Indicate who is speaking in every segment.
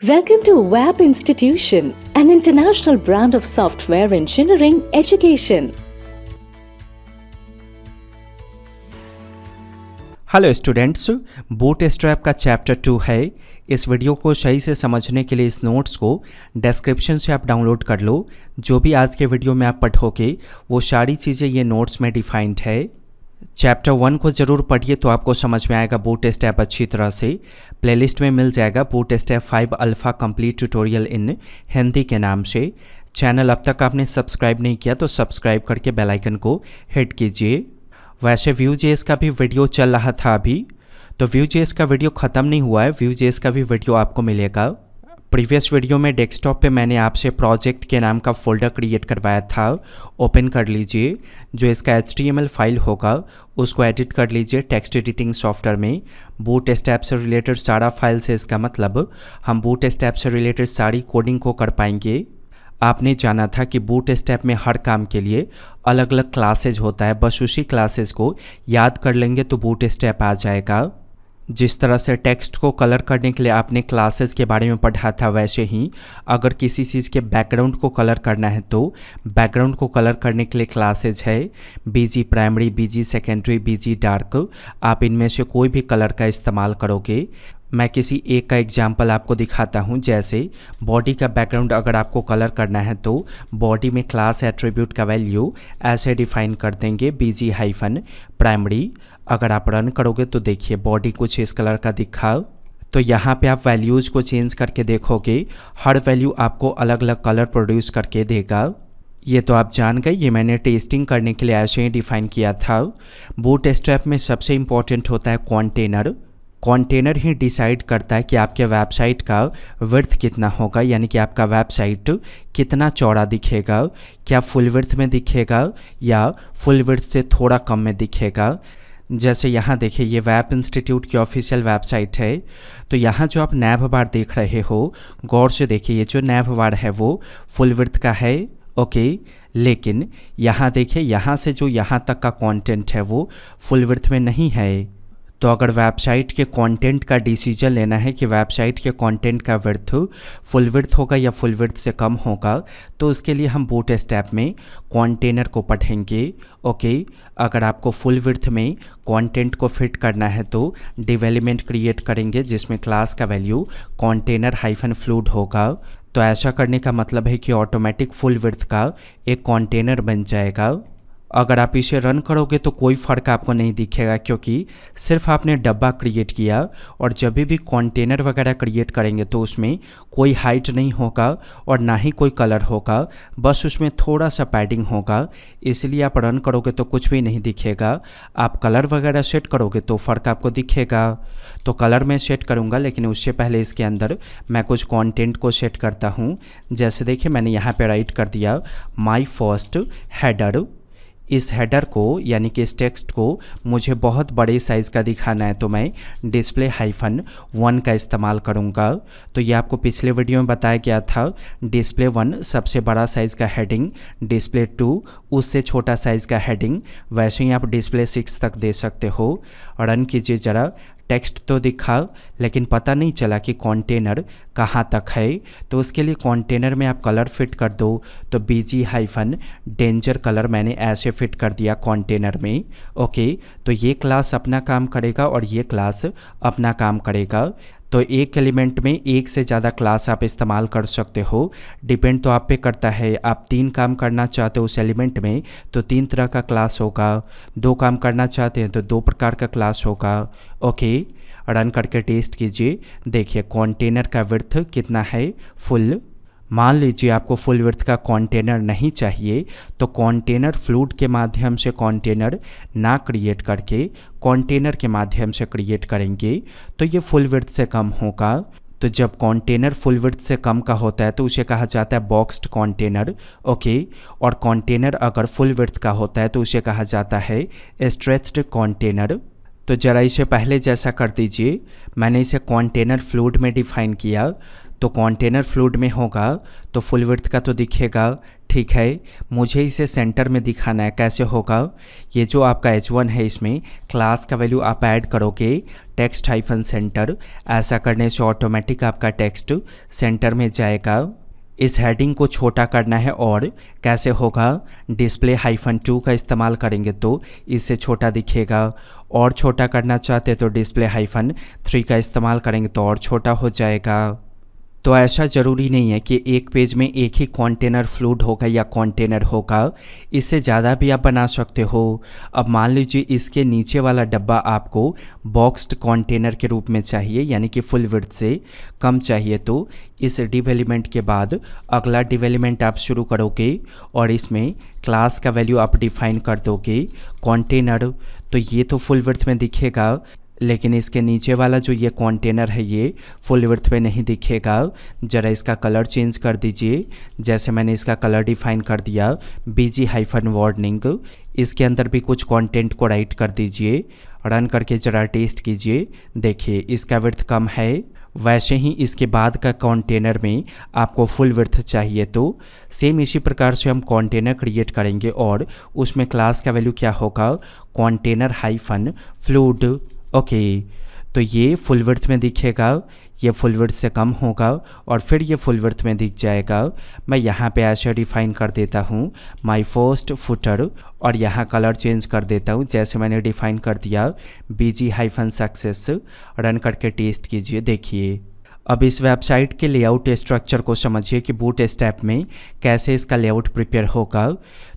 Speaker 1: Welcome to WAP Institution, an international brand of software engineering education.
Speaker 2: Hello students, bootstrap का chapter 2 है। इस video को सही से समझने के लिए इस नोट्स को डिस्क्रिप्शन से आप डाउनलोड कर लो। जो भी आज के वीडियो में आप पढ़ोगे वो सारी चीज़ें ये नोट्स में डिफाइंड है। चैप्टर 1 को ज़रूर पढ़िए तो आपको समझ में आएगा बूटस्ट्रैप अच्छी तरह से। प्लेलिस्ट में मिल जाएगा बूटस्ट्रैप 5 अल्फ़ा कंप्लीट ट्यूटोरियल इन हिंदी के नाम से। चैनल अब तक आपने सब्सक्राइब नहीं किया तो सब्सक्राइब करके बेल आइकन को हिट कीजिए। वैसे Vue.js का भी वीडियो चल रहा था अभी, तो Vue.js का वीडियो ख़त्म नहीं हुआ है। Vue.js का भी वीडियो आपको मिलेगा। प्रीवियस वीडियो में डेस्कटॉप पे मैंने आपसे प्रोजेक्ट के नाम का फोल्डर क्रिएट करवाया था, ओपन कर लीजिए। जो इसका HTML फाइल होगा उसको एडिट कर लीजिए टेक्स्ट एडिटिंग सॉफ्टवेयर में। बूटस्ट्रैप से रिलेटेड सारा फाइल से इसका मतलब हम बूटस्ट्रैप से रिलेटेड सारी कोडिंग को कर पाएंगे। आपने जाना था कि बूटस्ट्रैप में हर काम के लिए अलग अलग क्लासेज होता है, बस उसी क्लासेज को याद कर लेंगे तो बूटस्ट्रैप आ जाएगा। जिस तरह से टेक्स्ट को कलर करने के लिए आपने क्लासेस के बारे में पढ़ा था, वैसे ही अगर किसी चीज़ के बैकग्राउंड को कलर करना है तो बैकग्राउंड को कलर करने के लिए क्लासेज है। बीजी प्राइमरी, बीजी सेकेंडरी, बीजी डार्क। आप इनमें से कोई भी कलर का इस्तेमाल करोगे। मैं किसी एक का एग्जाम्पल आपको दिखाता हूं। जैसे बॉडी का बैकग्राउंड अगर आपको कलर करना है तो बॉडी में क्लास एट्रीब्यूट का वैल्यू ऐसे डिफाइन कर देंगे, बीजी हाइफन प्राइमरी। अगर आप रन करोगे तो देखिए बॉडी कुछ इस कलर का दिखा। तो यहाँ पे आप वैल्यूज़ को चेंज करके देखोगे, हर वैल्यू आपको अलग अलग कलर प्रोड्यूस करके देगा। ये तो आप जान गए, ये मैंने टेस्टिंग करने के लिए ऐसे ही डिफाइन किया था। बूटस्ट्रैप में सबसे इम्पोर्टेंट होता है कंटेनर। कंटेनर ही डिसाइड करता है कि आपके वेबसाइट का विड्थ कितना होगा, यानी कि आपका वेबसाइट कितना चौड़ा दिखेगा। क्या फुल विड्थ में दिखेगा या फुल विड्थ से थोड़ा कम में दिखेगा। जैसे यहाँ देखिए, ये वेब इंस्टीट्यूट की ऑफिशियल वेबसाइट है। तो यहाँ जो आप नैव बार देख रहे हो, गौर से देखिए, ये जो नैव बार है वो फुल विड्थ का है, ओके। लेकिन यहाँ देखिए, यहाँ से जो यहाँ तक का कंटेंट है वो फुल विड्थ में नहीं है। तो अगर वेबसाइट के कंटेंट का डिसीजन लेना है कि वेबसाइट के कंटेंट का विड्थ फुल विड्थ होगा या फुल विड्थ से कम होगा, तो उसके लिए हम बूटस्ट्रैप में कंटेनर को पढ़ेंगे, ओके। अगर आपको फुल विड्थ में कंटेंट को फिट करना है तो डिव एलिमेंट क्रिएट करेंगे जिसमें क्लास का वैल्यू कंटेनर हाइफन फ्लूड होगा। तो ऐसा करने का मतलब है कि ऑटोमेटिक फुल विड्थ का एक कंटेनर बन जाएगा। अगर आप इसे रन करोगे तो कोई फ़र्क आपको नहीं दिखेगा, क्योंकि सिर्फ आपने डब्बा क्रिएट किया। और जब भी कंटेनर वगैरह क्रिएट करेंगे तो उसमें कोई हाइट नहीं होगा और ना ही कोई कलर होगा, बस उसमें थोड़ा सा पैडिंग होगा। इसलिए आप रन करोगे तो कुछ भी नहीं दिखेगा। आप कलर वगैरह सेट करोगे तो फ़र्क आपको दिखेगा। तो कलर मैं सेट करूँगा, लेकिन उससे पहले इसके अंदर मैं कुछ कंटेंट को सेट करता हूँ। जैसे देखिए, मैंने यहाँ पे राइट कर दिया माई फर्स्ट हेडर। इस हेडर को यानी कि इस टेक्स्ट को मुझे बहुत बड़े साइज़ का दिखाना है तो मैं डिस्प्ले हाइफन 1 का इस्तेमाल करूँगा। तो ये आपको पिछले वीडियो में बताया गया था। डिस्प्ले 1 सबसे बड़ा साइज़ का हेडिंग, डिस्प्ले 2 उससे छोटा साइज़ का हेडिंग। वैसे ही आप डिस्प्ले 6 तक दे सकते हो। रन कीजिए ज़रा। टेक्स्ट तो दिखा लेकिन पता नहीं चला कि कंटेनर कहाँ तक है। तो उसके लिए कंटेनर में आप कलर फिट कर दो। तो बीजी हाइफन डेंजर कलर मैंने ऐसे फिट कर दिया कंटेनर में, ओके। तो ये क्लास अपना काम करेगा और ये क्लास अपना काम करेगा। तो एक एलिमेंट में एक से ज़्यादा क्लास आप इस्तेमाल कर सकते हो। डिपेंड तो आप पे करता है। आप 3 काम करना चाहते हो उस एलिमेंट में तो 3 तरह का क्लास होगा। 2 काम करना चाहते हैं तो 2 प्रकार का क्लास होगा, ओके। रन करके टेस्ट कीजिए। देखिए कंटेनर का विड्थ कितना है, फुल। मान लीजिए आपको फुल विड्थ का कंटेनर नहीं चाहिए तो कंटेनर फ्लूड के माध्यम से कंटेनर ना क्रिएट करके कंटेनर के माध्यम से क्रिएट करेंगे तो ये फुल विड्थ से कम होगा। तो जब कंटेनर फुल विड्थ से कम का होता है तो उसे कहा जाता है बॉक्स्ड कंटेनर, ओके। और कंटेनर अगर फुल विड्थ का होता है तो उसे कहा जाता है स्ट्रेच्ड कंटेनर। तो ज़रा इसे पहले जैसा कर दीजिए। मैंने इसे कंटेनर फ्लूड में डिफाइन किया। तो कंटेनर फ्लूइड में होगा तो फुल विड्थ का तो दिखेगा, ठीक है। मुझे इसे सेंटर में दिखाना है, कैसे होगा? ये जो आपका H1 है इसमें क्लास का वैल्यू आप ऐड करोगे टेक्स्ट हाइफन सेंटर। ऐसा करने से ऑटोमेटिक आपका टेक्स्ट सेंटर में जाएगा। इस हेडिंग को छोटा करना है और कैसे होगा? डिस्प्ले हाइफन 2 का इस्तेमाल करेंगे तो इससे छोटा दिखेगा। और छोटा करना चाहते तो डिस्प्ले हाइफन 3 का इस्तेमाल करेंगे तो और छोटा हो जाएगा। तो ऐसा ज़रूरी नहीं है कि एक पेज में एक ही कंटेनर फ्लूइड होगा या कंटेनर होगा, इससे ज़्यादा भी आप बना सकते हो। अब मान लीजिए इसके नीचे वाला डब्बा आपको बॉक्स्ड कंटेनर के रूप में चाहिए, यानी कि फुल विड्थ से कम चाहिए, तो इस डिव एलिमेंट के बाद अगला डिव एलिमेंट आप शुरू करोगे और इसमें क्लास का वैल्यू आप डिफाइन कर दोगे कंटेनर। तो ये तो फुल विड्थ में दिखेगा, लेकिन इसके नीचे वाला जो ये कंटेनर है ये फुल विड्थ में नहीं दिखेगा। ज़रा इसका कलर चेंज कर दीजिए। जैसे मैंने इसका कलर डिफाइन कर दिया BG हाइफन वार्निंग। इसके अंदर भी कुछ कंटेंट को राइट कर दीजिए। रन करके ज़रा टेस्ट कीजिए, देखिए इसका विड्थ कम है। वैसे ही इसके बाद का कंटेनर में आपको फुल विड्थ चाहिए तो सेम इसी प्रकार से हम कंटेनर क्रिएट करेंगे और उसमें क्लास का वैल्यू क्या होगा? Container hyphen fluid. ओके, तो ये फुल विड्थ में दिखेगा, ये फुल विड्थ से कम होगा और फिर ये फुल विड्थ में दिख जाएगा। मैं यहाँ पे ऐसे डिफाइन कर देता हूँ माय फर्स्ट फुटर और यहाँ कलर चेंज कर देता हूँ जैसे मैंने डिफाइन कर दिया BG हाइफन सक्सेस। रन करके टेस्ट कीजिए, देखिए। अब इस वेबसाइट के लेआउट स्ट्रक्चर को समझिए कि बूट स्टेप में कैसे इसका लेआउट प्रिपेयर होगा।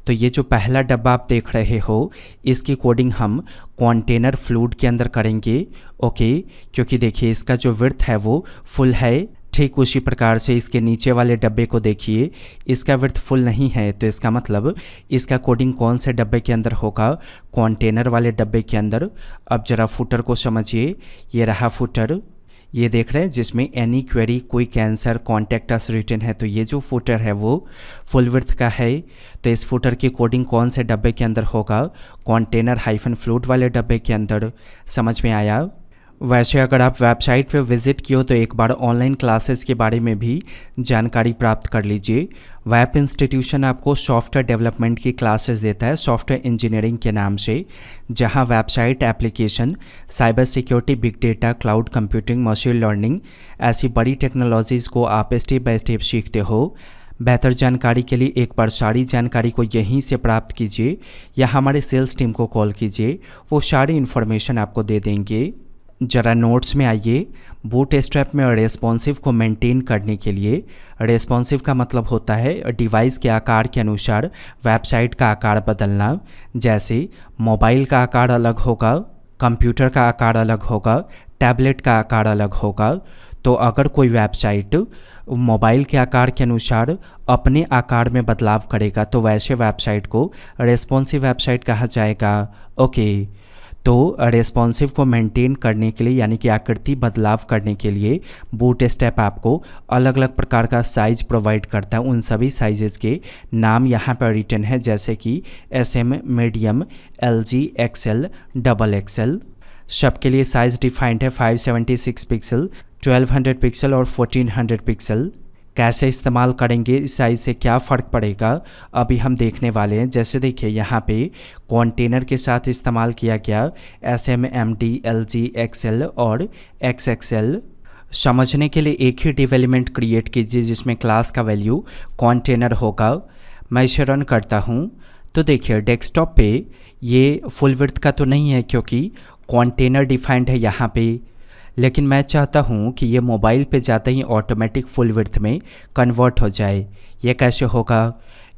Speaker 2: तो ये जो पहला डब्बा आप देख रहे हो इसकी कोडिंग हम कंटेनर फ्लूइड के अंदर करेंगे, ओके, क्योंकि देखिए इसका जो विड्थ है वो फुल है। ठीक उसी प्रकार से इसके नीचे वाले डब्बे को देखिए, इसका विड्थ फुल नहीं है, तो इसका मतलब इसका कोडिंग कौन से डब्बे के अंदर होगा? कंटेनर वाले डब्बे के अंदर। अब ज़रा फुटर को समझिए, ये रहा फुटर, ये देख रहे हैं जिसमें any query quick answer contact us written है। तो ये जो फुटर है वो फुल विड्थ का है। तो इस फुटर की कोडिंग कौन से डब्बे के अंदर होगा? कंटेनर हाइफन फ्लूइड वाले डब्बे के अंदर। समझ में आया? वैसे अगर आप वेबसाइट पे विज़िट किए हो तो एक बार ऑनलाइन क्लासेस के बारे में भी जानकारी प्राप्त कर लीजिए। वेब इंस्टीट्यूशन आपको सॉफ्टवेयर डेवलपमेंट की क्लासेस देता है सॉफ्टवेयर इंजीनियरिंग के नाम से, जहां website, application, cyber security, big data, cloud computing, machine learning ऐसी बड़ी टेक्नोलॉजीज़ को आप स्टेप बाय स्टेप सीखते हो। बेहतर जानकारी के लिए एक बार सारी जानकारी को यहीं से प्राप्त कीजिए या हमारे सेल्स टीम को कॉल कीजिए, वो सारी इन्फॉर्मेशन आपको दे देंगे। ज़रा नोट्स में आइए। बूट स्ट्रैप में रेस्पॉन्सिव को मेंटेन करने के लिए, रेस्पॉन्सिव का मतलब होता है डिवाइस के आकार के अनुसार वेबसाइट का आकार बदलना। जैसे मोबाइल का आकार अलग होगा, कंप्यूटर का आकार अलग होगा, टैबलेट का आकार अलग होगा। तो अगर कोई वेबसाइट मोबाइल के आकार के अनुसार अपने आकार में बदलाव करेगा तो वैसे वेबसाइट को रेस्पॉन्सिव वेबसाइट कहा जाएगा, ओके। तो रेस्पॉन्सिव को मेंटेन करने के लिए यानी कि आकृति बदलाव करने के लिए बूट स्ट्रैप आपको अलग अलग प्रकार का साइज प्रोवाइड करता है। उन सभी साइजेस के नाम यहाँ पर रिटन है, जैसे कि SM, medium, LG, XL, XXL। सबके लिए साइज डिफाइंड है 576 पिक्सल, 1200 पिक्सल और 1400 पिक्सल। कैसे इस्तेमाल करेंगे, इस साइज़ से क्या फ़र्क पड़ेगा, अभी हम देखने वाले हैं। जैसे देखिए यहाँ पे कंटेनर के साथ इस्तेमाल किया गया SM, MD, LG, XL और XXL। समझने के लिए एक ही डिव एलिमेंट क्रिएट कीजिए जिसमें क्लास का वैल्यू कंटेनर होगा। मैं इसे रन करता हूँ तो देखिए डेस्कटॉप पे ये फुल विड्थ का तो नहीं है क्योंकि कंटेनर डिफाइंड है यहाँ पे, लेकिन मैं चाहता हूँ कि ये मोबाइल पे जाते ही ऑटोमेटिक फुल विड्थ में कन्वर्ट हो जाए। ये कैसे होगा?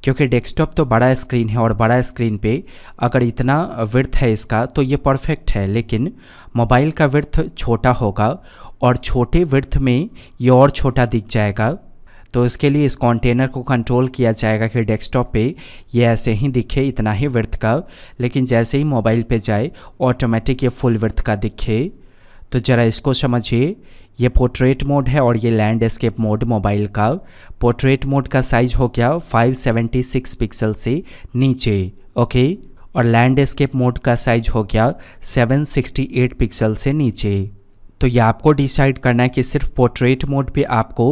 Speaker 2: क्योंकि डेस्कटॉप तो बड़ा स्क्रीन है और बड़ा स्क्रीन पे अगर इतना विड्थ है इसका तो ये परफेक्ट है, लेकिन मोबाइल का विड्थ छोटा होगा और छोटे विड्थ में ये और छोटा दिख जाएगा। तो इसके लिए इस कंटेनर को कंट्रोल किया जाएगा कि डेस्कटॉप पे ये ऐसे ही दिखे इतना ही विड्थ का, लेकिन जैसे ही मोबाइल पे जाए ऑटोमेटिक ये फुल विड्थ का दिखे। तो ज़रा इसको समझिए, ये पोर्ट्रेट मोड है और ये लैंडस्केप मोड मोबाइल का। पोर्ट्रेट मोड का साइज हो गया 576 पिक्सल से नीचे, ओके, और लैंडस्केप मोड का साइज हो गया 768 पिक्सल से नीचे। तो ये आपको डिसाइड करना है कि सिर्फ पोर्ट्रेट मोड पे आपको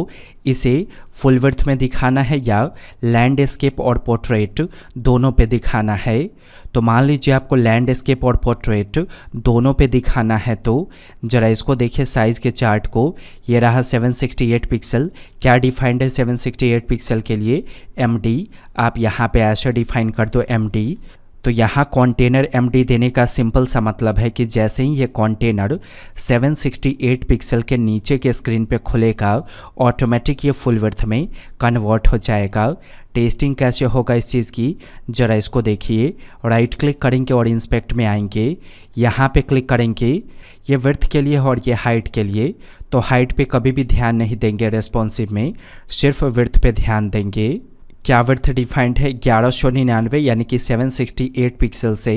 Speaker 2: इसे फुल विड्थ में दिखाना है या लैंडस्केप और पोर्ट्रेट दोनों पे दिखाना है। तो मान लीजिए आपको लैंडस्केप और पोर्ट्रेट दोनों पे दिखाना है, तो ज़रा इसको देखिए साइज़ के चार्ट को। ये रहा 768 पिक्सल। क्या डिफाइंड है 768 पिक्सल के लिए? MD। आप यहाँ पे ऐसे डिफाइन कर दो MD। तो यहाँ कंटेनर MD देने का सिंपल सा मतलब है कि जैसे ही ये कंटेनर 768 पिक्सल के नीचे के स्क्रीन पे खुलेगा ऑटोमेटिक ये फुल विड्थ में कन्वर्ट हो जाएगा। टेस्टिंग कैसे होगा इस चीज़ की, ज़रा इसको देखिए। राइट क्लिक करेंगे और इंस्पेक्ट में आएंगे, यहाँ पे क्लिक करेंगे ये विड्थ के लिए और ये हाइट के लिए। तो हाइट पे कभी भी ध्यान नहीं देंगे रेस्पॉन्सिव में, सिर्फ विड्थ पे ध्यान देंगे। क्या विड्थ डिफाइंड है? 1199, यानी कि 768 पिक्सल से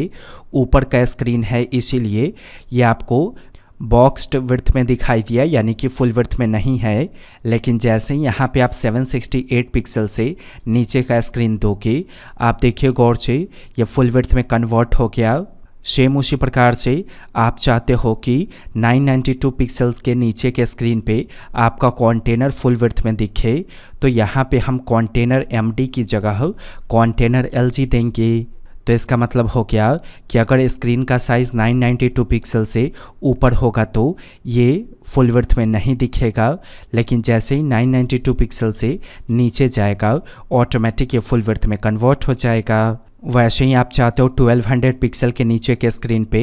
Speaker 2: ऊपर का स्क्रीन है, इसीलिए ये आपको बॉक्स्ड विड्थ में दिखाई दिया, यानी कि फुल विड्थ में नहीं है। लेकिन जैसे ही यहाँ पे आप 768 पिक्सल से नीचे का स्क्रीन दोगे, आप देखिए गौर से ये फुल विड्थ में कन्वर्ट हो गया। सेम उसी प्रकार से आप चाहते हो कि 992 पिक्सल्स के नीचे के स्क्रीन पे आपका कंटेनर फुल विड्थ में दिखे, तो यहाँ पे हम कंटेनर MD की जगह कंटेनर LG देंगे। तो इसका मतलब हो गया कि अगर स्क्रीन का साइज़ 992 पिक्सल से ऊपर होगा तो ये फुल विड्थ में नहीं दिखेगा, लेकिन जैसे ही 992 पिक्सल से नीचे जाएगा ऑटोमेटिक ये फुल विड्थ में कन्वर्ट हो जाएगा। वैसे ही आप चाहते हो 1200 पिक्सल के नीचे के स्क्रीन पे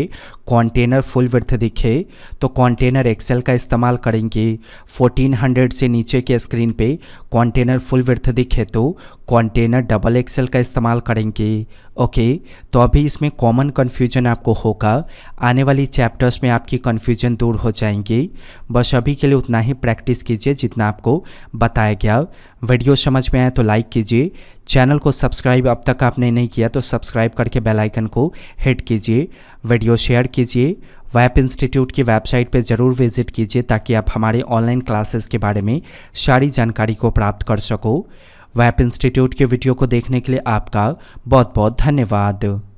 Speaker 2: कंटेनर फुल विड्थ दिखे, तो कंटेनर एक्सेल का इस्तेमाल करेंगे। 1400 से नीचे के स्क्रीन पे कंटेनर फुल विड्थ दिखे तो कंटेनर डबल एक्सेल का इस्तेमाल करेंगे। ओके, तो अभी इसमें कॉमन कन्फ्यूजन आपको होगा, आने वाली चैप्टर्स में आपकी कन्फ्यूजन दूर हो जाएंगी। बस अभी के लिए उतना ही प्रैक्टिस कीजिए जितना आपको बताया गया। वीडियो समझ में आए तो लाइक कीजिए, चैनल को सब्सक्राइब अब तक आपने नहीं किया तो सब्सक्राइब करके बेल आइकन को हिट कीजिए, वीडियो शेयर कीजिए। वैप इंस्टीट्यूट की वेबसाइट पे ज़रूर विजिट कीजिए ताकि आप हमारे ऑनलाइन क्लासेस के बारे में सारी जानकारी को प्राप्त कर सको। वैप इंस्टीट्यूट के वीडियो को देखने के लिए आपका बहुत बहुत धन्यवाद।